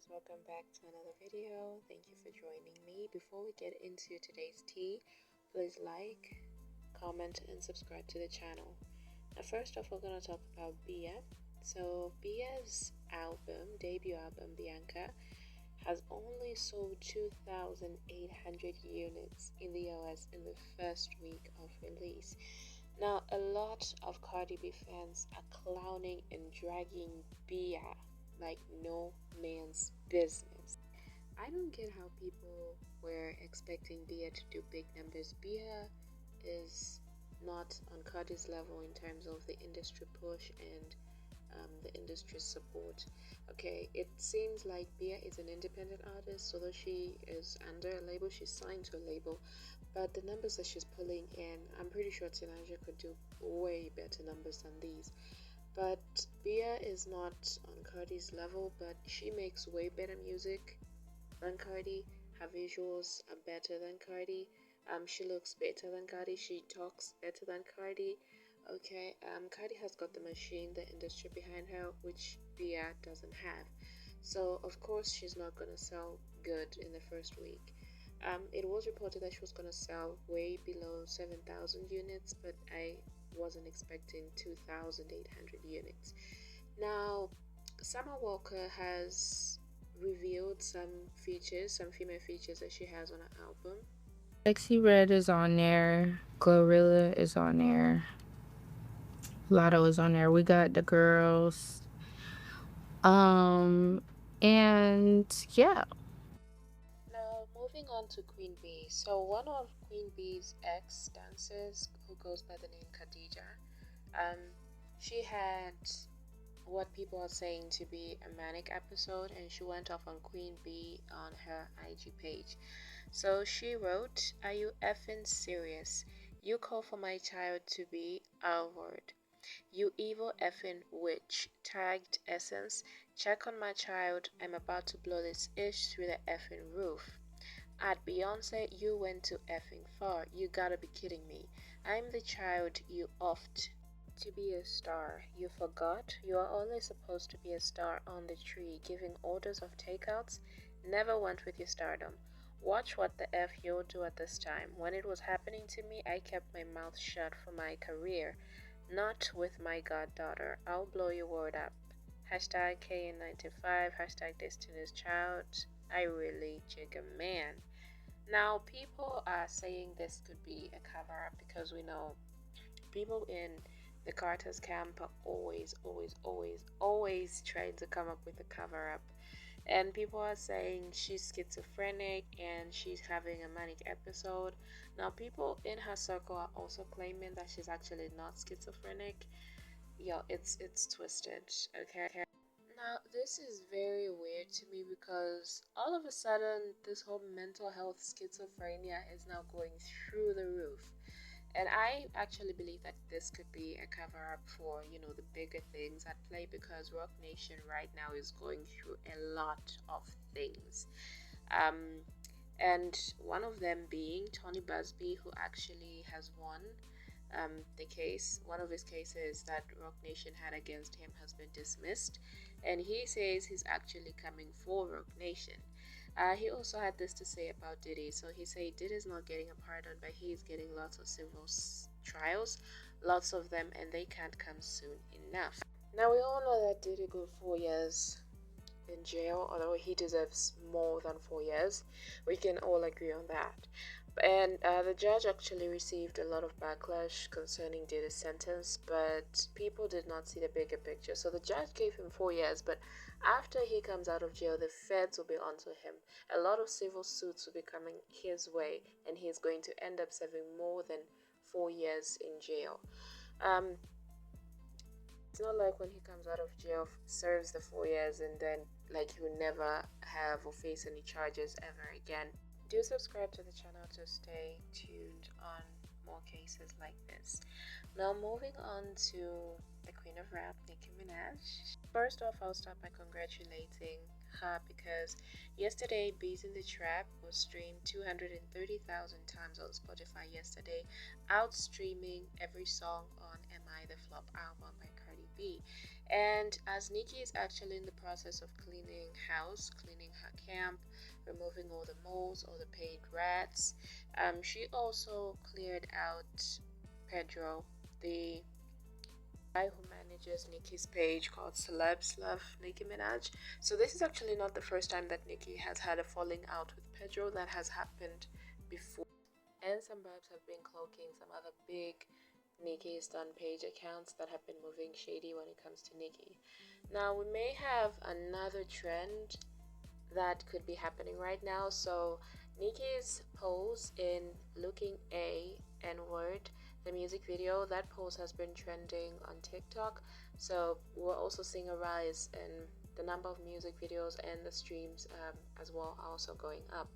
guys, welcome back to another video. Thank you for joining me. Before we get into today's tea, please like, comment, and subscribe to the channel. Now first off, we're going to talk about Bia. So Bia's debut album Bianca, has only sold 2,800 units in the US in the first week of release. Now a lot of Cardi B fans are clowning and dragging Bia like no man's business. I don't get how people were expecting Bia to do big numbers. Bia is not on Cardi's level in terms of the industry push and the industry support. Okay, it seems like Bia is an independent artist, although she is under a label, she's signed to a label, but the numbers that she's pulling in, I'm pretty sure Teenager could do way better numbers than these. But Bia is not on Cardi's level, but she makes way better music than Cardi. Her visuals are better than Cardi. She looks better than Cardi. She talks better than Cardi. Okay, Cardi has got the machine, the industry behind her, which Bia doesn't have. So of course she's not gonna sell good in the first week. It was reported that she was gonna sell way below 7,000 units, but I wasn't expecting 2,800 units. Now, Summer Walker has revealed some female features that she has on her album. Sexy Red is on there. Glorilla is on there. Lotto is on there. We got the girls. And yeah. Now, moving on to Queen Bee. So, one of Queen Bee's ex dancers, who goes by the name Khadija, she had what people are saying to be a manic episode, and she went off on Queen Bee on her IG page. So she wrote, "Are you effing serious? You call for my child to be our word. You evil effing witch." Tagged Essence. "Check on my child. I'm about to blow this ish through the effing roof." At Beyonce, "You went too effing far. You gotta be kidding me. I'm the child you oft to be a star. You forgot? You are only supposed to be a star on the tree, giving orders of takeouts. Never went with your stardom. Watch what the F you'll do at this time. When it was happening to me, I kept my mouth shut for my career. Not with my goddaughter. I'll blow your word up. Hashtag KN95, hashtag Destiny's Child. I really jig a man." Now, people are saying this could be a cover up because we know people in the Carter's camp are always trying to come up with a cover up. And people are saying she's schizophrenic and she's having a manic episode. Now, people in her circle are also claiming that she's actually not schizophrenic. Yo, it's twisted, okay? Now, this is very weird to me because all of a sudden, this whole mental health schizophrenia is now going through the roof. And I actually believe that this could be a cover up for, the bigger things at play, because Rock Nation right now is going through a lot of things. And one of them being Tony Busby, who actually has won the case. One of his cases that Rock Nation had against him has been dismissed, and he says he's actually coming for Rock Nation. He also had this to say about Diddy. So he said Diddy's not getting a pardon, but he's getting lots of civil trials, lots of them, and they can't come soon enough. Now, we all know that Diddy got 4 years in jail, although he deserves more than 4 years. We can all agree on that. And the judge actually received a lot of backlash concerning Diddy's sentence, but people did not see the bigger picture. So the judge gave him 4 years, but after he comes out of jail, the feds will be onto him. A lot of civil suits will be coming his way, and he's going to end up serving more than 4 years in jail. It's not like when he comes out of jail, serves the 4 years, and then he'll never have or face any charges ever again. Do subscribe to the channel to stay tuned on more cases like this. Now, moving on to the Queen of Rap, Nicki Minaj. First off, I'll start by congratulating her because yesterday Beats in the Trap was streamed 230,000 times on Spotify yesterday, outstreaming every song on Am I the Flop album by Cardi B. And as Nicki is actually in the process of cleaning house, cleaning her camp, removing all the moles, all the paid rats, she also cleared out Pedro, the guy who manages Nicki's page called Celebs Love Nicki Minaj. So this is actually not the first time that Nicki has had a falling out with Pedro. That has happened before. And some babs have been cloaking some other big Nicki's done page accounts that have been moving shady when it comes to Nicki. Now we may have another trend that could be happening right now. So Nicki's pose in Looking A N-word, the music video, that pose has been trending on TikTok. So we're also seeing a rise in the number of music videos, and the streams as well are also going up.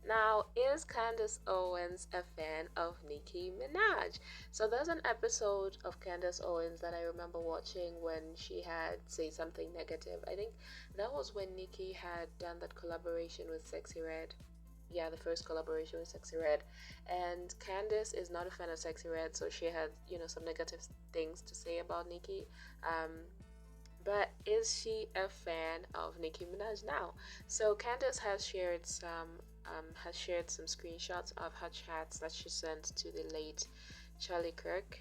Now, is Candace Owens a fan of Nicki Minaj? So there's an episode of Candace Owens that I remember watching when she had say something negative. I think that was when Nicki had done that collaboration with Sexy Red. Yeah, the first collaboration with Sexy Red. And Candace is not a fan of Sexy Red, so she had, some negative things to say about Nicki. But is she a fan of Nicki Minaj now? So Candace has shared some screenshots of her chats that she sent to the late Charlie Kirk.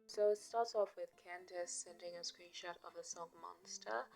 So it starts off with Candace sending a screenshot of the song Monster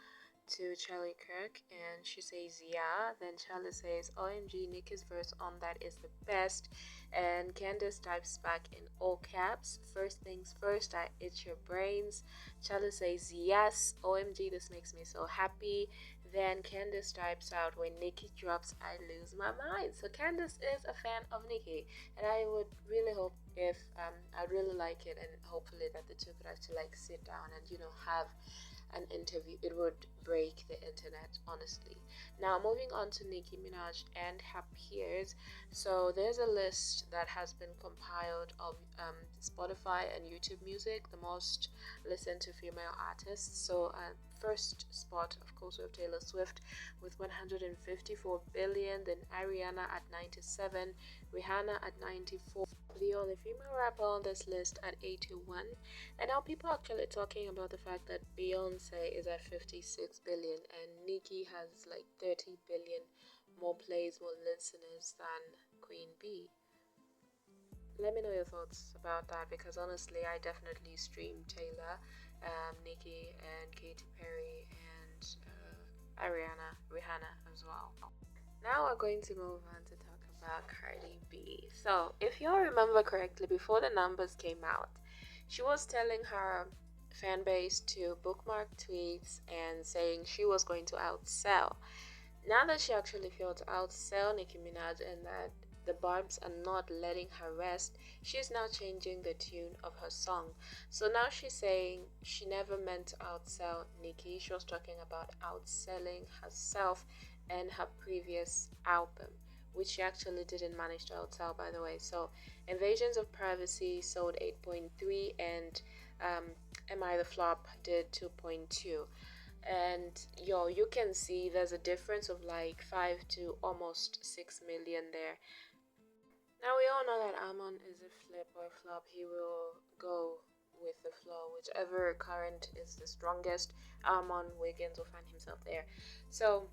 to Charlie Kirk, and she says yeah. Then Charlie says OMG, Nicki's verse on that is the best. And Candace types back in all caps, first things first, I itch your brains. Charlie says yes, OMG, this makes me so happy. Then Candace types out, when Nicki drops I lose my mind. So Candace is a fan of Nicki, and I would really hope if I'd really like it, and hopefully that the two could actually like sit down and have an interview. It would break the internet, honestly. Now moving on to Nicki Minaj and her peers. So there's a list that has been compiled of Spotify and YouTube Music, the most listened to female artists. So first spot, of course, we have Taylor Swift with 154 billion, then Ariana at 97, Rihanna at 94, the only female rapper on this list at 81. And now people are actually talking about the fact that Beyonce is at 56 billion and Nicki has like 30 billion more plays, more listeners than Queen Bee. Let me know your thoughts about that, because honestly, I definitely stream Taylor, Nicki, and Katy Perry, and Ariana, Rihanna as well. Now we're going to move on to talk about Cardi B. So, if you all remember correctly, before the numbers came out, she was telling her fan base to bookmark tweets and saying she was going to outsell. Now that she actually failed to outsell Nicki Minaj and that the Barbs are not letting her rest, she's now changing the tune of her song. So now she's saying she never meant to outsell Nicki. She was talking about outselling herself and her previous album, which she actually didn't manage to outsell, by the way. So Invasions of Privacy sold 8.3 and Am I the Flop did 2.2. And you can see there's a difference of like 5 to almost 6 million there. Now we all know that Armon is a flip or flop. He will go with the flow. Whichever current is the strongest, Armon, Wiggins will find himself there. So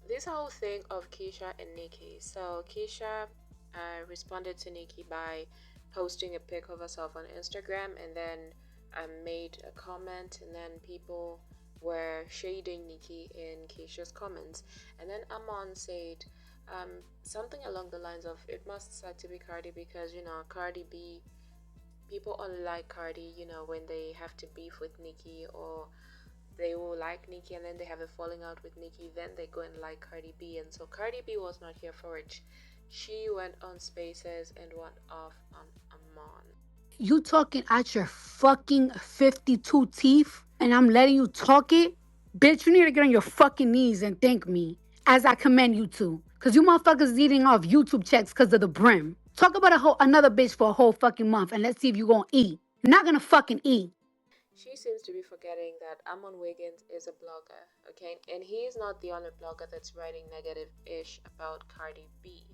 this whole thing of Keisha and Nicki. So Keisha responded to Nicki by posting a pic of herself on Instagram, and then made a comment, and then people were shading Nicki in Keisha's comments. And then Armon said something along the lines of, it must suck to be Cardi because, Cardi B, people only like Cardi, when they have to beef with Nicki, or they will like Nicki and then they have a falling out with Nicki, then they go and like Cardi B. And so Cardi B was not here for it. She went on Spaces and went off on Armon. You talking out your fucking 52 teeth and I'm letting you talk it? Bitch, you need to get on your fucking knees and thank me, as I commend you to. Cause you motherfuckers eating off YouTube checks cause of the brim. Talk about another bitch for a whole fucking month and let's see if you gonna eat. You're not gonna fucking eat. She seems to be forgetting that Armon Wiggins is a blogger, okay? And he is not the only blogger that's writing negative-ish about Cardi B.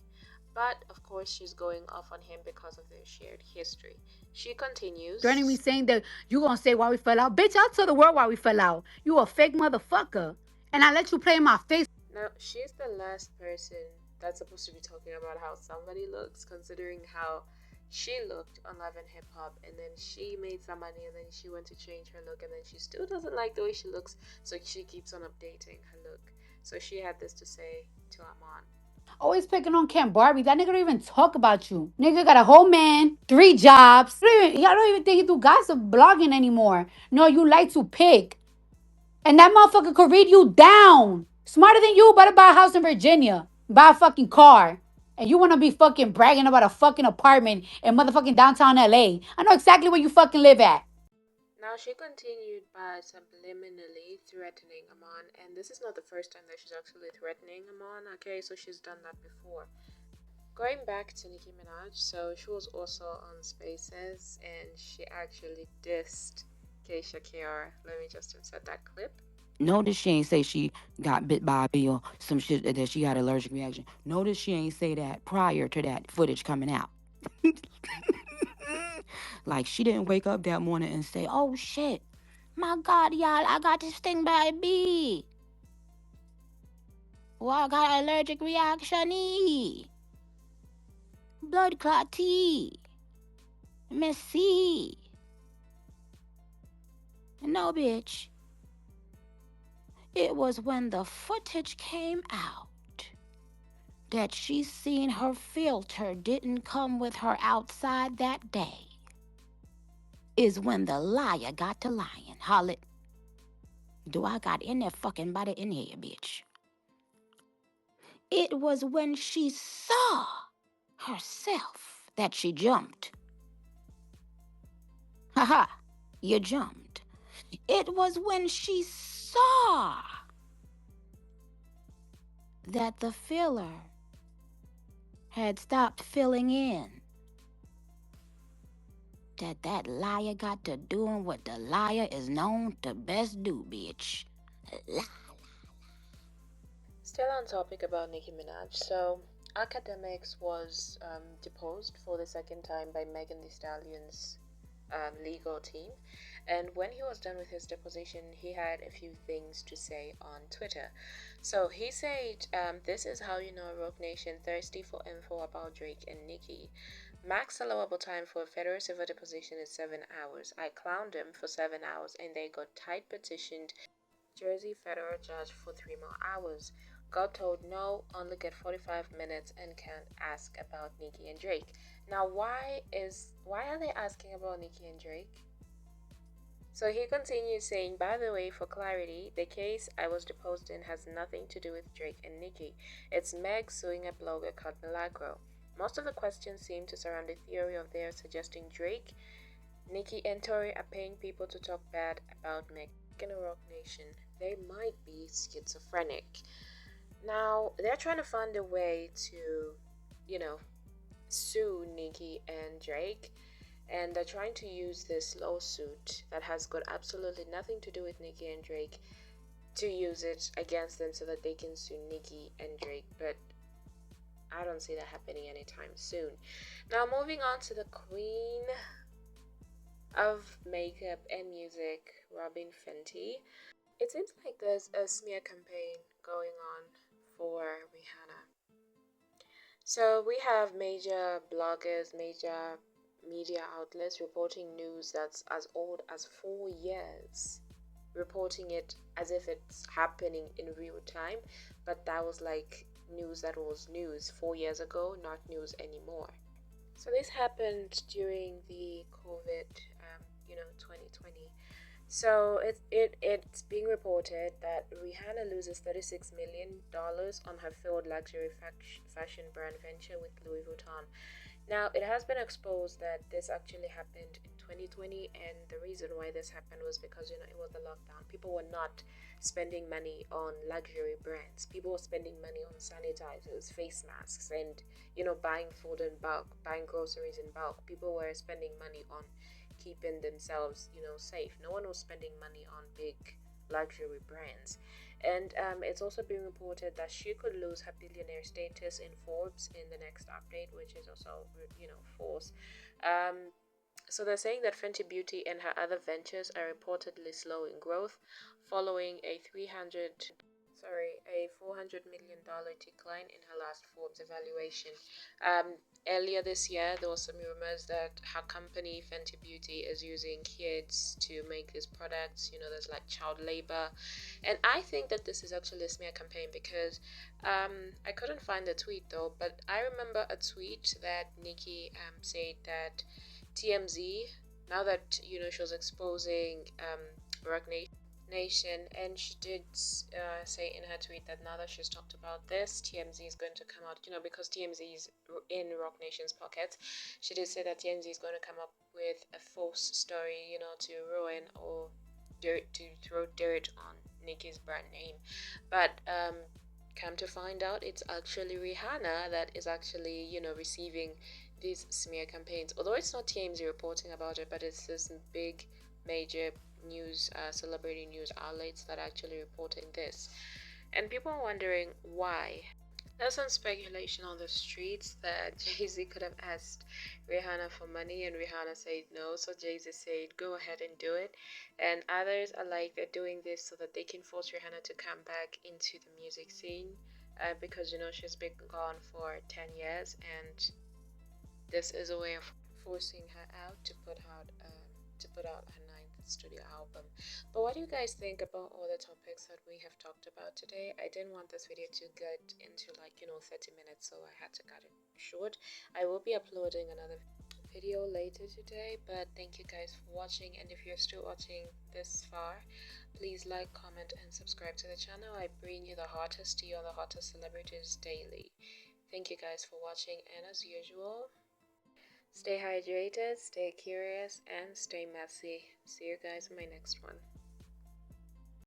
But of course, she's going off on him because of their shared history. She continues. Joining me saying that you gonna say why we fell out. Bitch, I'll tell the world why we fell out. You a fake motherfucker. And I let you play in my face. Now, she's the last person that's supposed to be talking about how somebody looks, considering how she looked on Love and Hip Hop, and then she made some money, and then she went to change her look, and then she still doesn't like the way she looks, so she keeps on updating her look. So she had this to say to Armon. Always picking on Camp Barbie. That nigga don't even talk about you. Nigga got a whole man, 3 jobs. Y'all don't even think you do gossip blogging anymore. No, you like to pick. And that motherfucker could read you down. Smarter than you, better buy a house in Virginia. Buy a fucking car. And you wanna be fucking bragging about a fucking apartment in motherfucking downtown LA. I know exactly where you fucking live at. Now, she continued by subliminally threatening Amon, and this is not the first time that she's actually threatening Amon, okay? So she's done that before. Going back to Nicki Minaj, so she was also on Spaces, and she actually dissed Keisha Kiara. Let me just insert that clip. Notice she ain't say she got bit by a bee or some shit that she had allergic reaction. Notice she ain't say that prior to that footage coming out. Like she didn't wake up that morning and say, "Oh shit, my God, y'all, I got this thing by a bee. Well, I got an allergic reaction. Blood clot tea. Messy. No, bitch. It was when the footage came out that she seen her filter didn't come with her outside that day is when the liar got to lying. Hollet, do I got in that fucking body in here, bitch? It was when she saw herself that she jumped. Haha, you jumped. It was when she saw that the filler had stopped filling in that liar got to doing what the liar is known to best do, bitch. Lie. Still on topic about Nicki Minaj, so Academics was deposed for the second time by Megan Thee Stallion's legal team, and when he was done with his deposition, he had a few things to say on Twitter. So he said, "This is how you know Rogue Nation thirsty for info about Drake and Nicki. Max allowable time for a federal civil deposition is 7 hours. I clowned them for 7 hours, and they got tight petitioned Jersey federal judge for 3 more hours. Got told no, only get 45 minutes and can't ask about Nicki and Drake." Now, why are they asking about Nicki and Drake? So he continues saying, "By the way, for clarity, the case I was deposed in has nothing to do with Drake and Nicki. It's Meg suing a blogger called Milagro. Most of the questions seem to surround the theory of theirs suggesting Drake, Nicki, and Tory are paying people to talk bad about Meg in a Rock Nation. They might be schizophrenic." Now, they're trying to find a way to, sue Nicki and Drake, and they're trying to use this lawsuit that has got absolutely nothing to do with Nicki and Drake to use it against them so that they can sue Nicki and Drake, but I don't see that happening anytime soon. Now, moving on to the queen of makeup and music, Robin Fenty. It seems like there's a smear campaign going on for Rihanna. So we have major bloggers, major media outlets reporting news that's as old as 4 years, reporting it as if it's happening in real time, but that was like news that was news 4 years ago, not news anymore. So this happened during the COVID, 2020. So it's being reported that Rihanna loses $36 million on her failed luxury fashion brand venture with Louis Vuitton. Now, it has been exposed that this actually happened in 2020, and the reason why this happened was because, it was the lockdown. People were not spending money on luxury brands. People were spending money on sanitizers, face masks, and, buying food in bulk, buying groceries in bulk. People were spending money on keeping themselves, safe. No one was spending money on big luxury brands. And it's also been reported that she could lose her billionaire status in Forbes in the next update, which is also, false. So they're saying that Fenty Beauty and her other ventures are reportedly slow in growth, following a $400 million decline in her last Forbes evaluation. Earlier this year, there was some rumors that her company Fenty Beauty is using kids to make these products. There's like child labor, and I think that this is actually a smear campaign because I couldn't find the tweet though, but I remember a tweet that Nicki said that TMZ, now that she was exposing Rock Nation, and she did say in her tweet that now that she's talked about this, TMZ is going to come out, because TMZ is in Rock Nation's pocket. She did say that TMZ is going to come up with a false story, to ruin or to throw dirt on Nicki's brand name. But come to find out, it's actually Rihanna that is actually, receiving these smear campaigns. Although it's not TMZ reporting about it, but it's this big, major news, celebrity news outlets that are actually reporting this. And people are wondering why. There's some speculation on the streets that Jay-Z could have asked Rihanna for money and Rihanna said no, so Jay-Z said go ahead and do it. And others are like they're doing this so that they can force Rihanna to come back into the music scene, because she's been gone for 10 years, and this is a way of forcing her out to put out her ninth studio album. But what do you guys think about all the topics that we have talked about today? I didn't want this video to get into 30 minutes, so I had to cut it short. I will be uploading another video later today, but thank you guys for watching, and if you're still watching this far, please like, comment, and subscribe to the channel. I bring you the hottest tea on the hottest celebrities daily. Thank you guys for watching, and as usual, stay hydrated, stay curious, and stay messy. See you guys in my next one.